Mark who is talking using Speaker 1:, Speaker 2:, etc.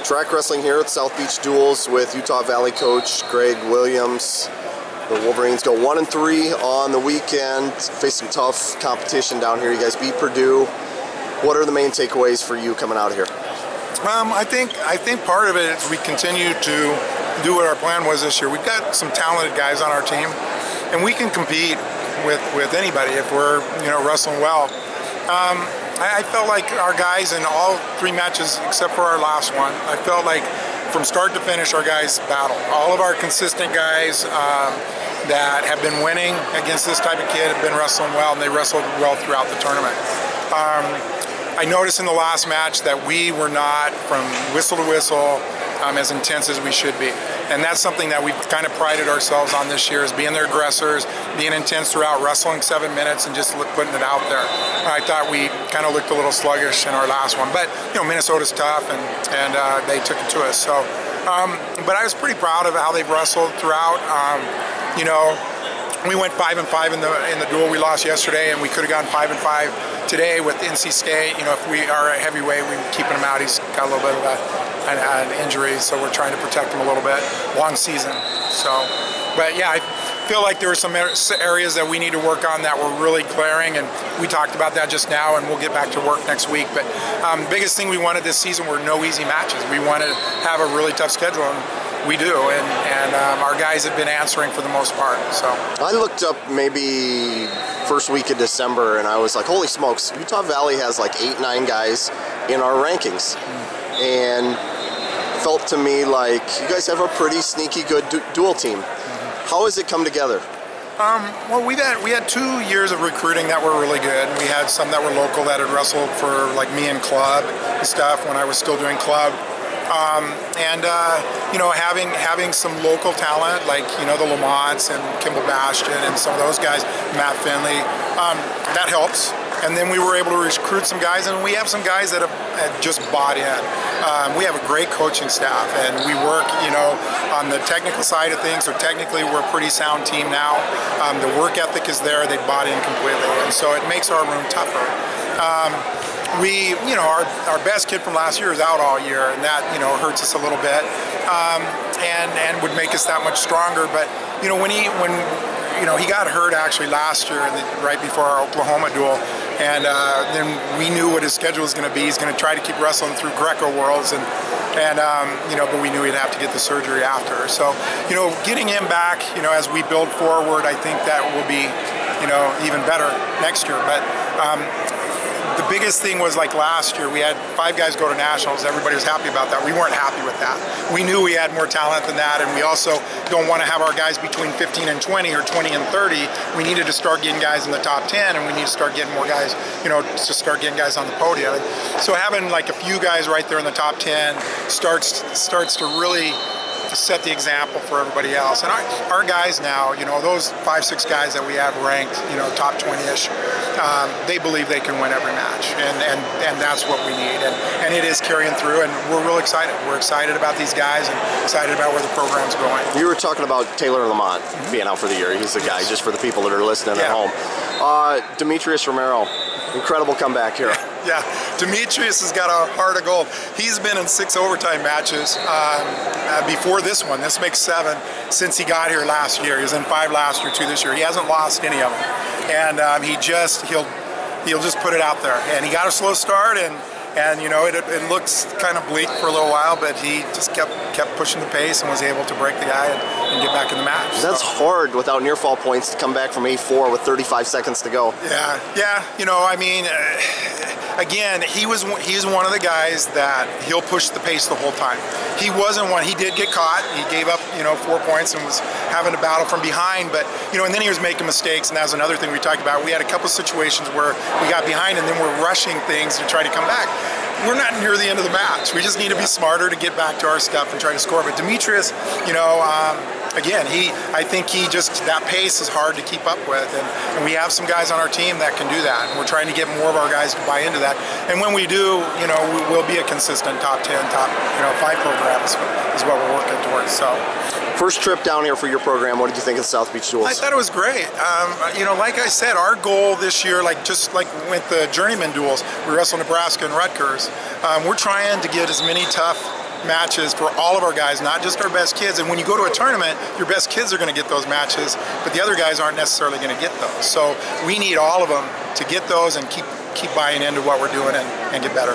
Speaker 1: Track wrestling here at South Beach Duels with Utah Valley coach Greg Williams. The Wolverines go 1-3 on the weekend, face some tough competition down here. You guys beat Purdue. What are the main takeaways for you coming out here?
Speaker 2: I think part of it is we continue to do what our plan was this year. We've got some talented guys on our team, and we can compete with anybody if we're wrestling well. I felt like our guys in all 3 matches, except for our last one, I felt like from start to finish our guys battled. All of our consistent guys that have been winning against this type of kid have been wrestling well, and they wrestled well throughout the tournament. I noticed in the last match that we were not, from whistle to whistle, as intense as we should be. And that's something that we've kind of prided ourselves on this year, is being their aggressors, being intense throughout, wrestling 7 minutes and just putting it out there. I thought we kind of looked a little sluggish in our last one, but Minnesota's tough, and they took it to us. So, but I was pretty proud of how they've wrestled throughout. We went 5-5 in the duel we lost yesterday, and we could have gone 5-5 today with NC State. If we are a heavyweight, we're keeping him out. He's got a little bit of an injury, so we're trying to protect him a little bit. Long season. So, but yeah, I feel like there were some areas that we need to work on that were really glaring, and we talked about that just now, and we'll get back to work next week. But biggest thing we wanted this season were no easy matches. We wanted to have a really tough schedule, and we do, and our guys have been answering for the most part. So
Speaker 1: I looked up maybe first week of December, and I was like, holy smokes, Utah Valley has like 8-9 guys in our rankings, and felt to me like you guys have a pretty sneaky good dual team. How has it come together?
Speaker 2: Well, we had 2 years of recruiting that were really good. We had some that were local that had wrestled for like me in club and stuff when I was still doing club. Having some local talent like the Lamonts and Kimball Bastion and some of those guys, Matt Finley, that helps. And then we were able to recruit some guys, and we have some guys that have just bought in. We have a great coaching staff, and we work on the technical side of things, so technically we're a pretty sound team now. The work ethic is there, they bought in completely, and so it makes our room tougher. Our best kid from last year is out all year, and that hurts us a little bit, and would make us that much stronger. But when he got hurt actually last year, right before our Oklahoma duel, and then we knew what his schedule was going to be. He's going to try to keep wrestling through Greco Worlds, but we knew he'd have to get the surgery after. So getting him back, as we build forward, I think that will be even better next year. But the biggest thing was like last year, we had 5 guys go to nationals. Everybody was happy about that. We weren't happy with that. We knew we had more talent than that, and we also don't want to have our guys between 15 and 20 or 20 and 30. We needed to start getting guys in the top 10, and we need to start getting more guys, to start getting guys on the podium. So having like a few guys right there in the top 10 starts to really set the example for everybody else. And our guys now, those 5-6 guys that we have ranked, top 20-ish, they believe they can win every match, and that's what we need, and it is carrying through, and we're real excited. We're excited about these guys and excited about where the program's going.
Speaker 1: You were talking about Taylor Lamont being out for the year. He's the guy, just for the people that are listening at home. Demetrius Romero, incredible comeback here.
Speaker 2: Yeah, Demetrius has got a heart of gold. He's been in 6 overtime matches before this one. This makes 7 since he got here last year. He was in 5 last year, 2 this year. He hasn't lost any of them, and he'll just put it out there. And he got a slow start, and it looks kind of bleak for a little while, but he just kept pushing the pace and was able to break the guy and get back in the match.
Speaker 1: That's hard without near fall points to come back from A4 with 35 seconds to go.
Speaker 2: Yeah. Again, he's one of the guys that he'll push the pace the whole time. He wasn't one. He did get caught. He gave up 4 points and was having to battle from behind, but and then he was making mistakes, and that was another thing we talked about. We had a couple situations where we got behind, and then we're rushing things to try to come back. We're not near the end of the match. We just need to be smarter to get back to our stuff and try to score. But Demetrius, again, I think that pace is hard to keep up with, and we have some guys on our team that can do that. And we're trying to get more of our guys to buy into that. And when we do, we'll be a consistent top 10, top 5 program is what we're working towards. So.
Speaker 1: First trip down here for your program, what did you think of South Beach Duels?
Speaker 2: I thought it was great. Like I said, our goal this year, just like with the journeyman duels, we wrestle Nebraska and Rutgers. We're trying to get as many tough matches for all of our guys, not just our best kids. And when you go to a tournament, your best kids are going to get those matches, but the other guys aren't necessarily going to get those. So we need all of them to get those and keep buying into what we're doing and get better.